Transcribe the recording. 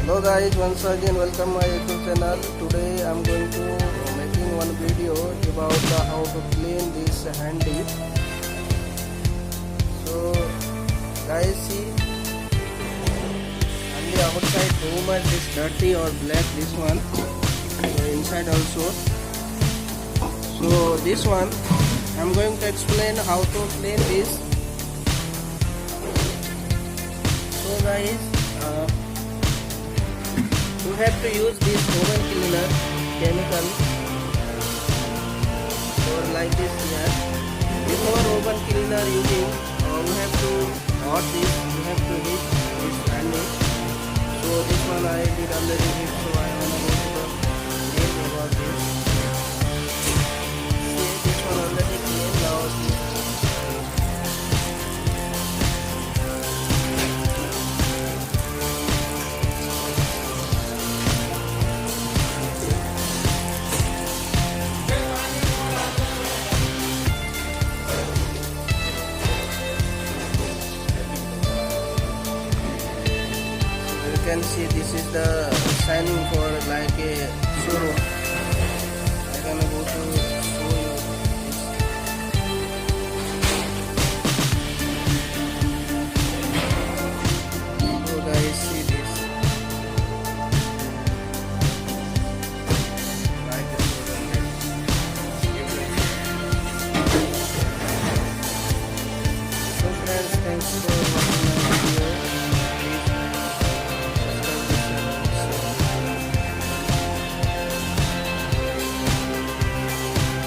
Hello guys, once again welcome my YouTube channel. Today I'm going to making one video about how to clean this handy. So guys, see, on the outside too much is dirty or black, this one. So inside also. So this one I'm going to explain how to clean this. So guys, you have to use this oven cleaner chemical. So like this here. Before oven cleaner using, you have to hot this. You have to heat this handy. So this one I did already heat. So I want to go to the name about this. See, this one already clean now. You can see this is the signing for like a showroom. I can go to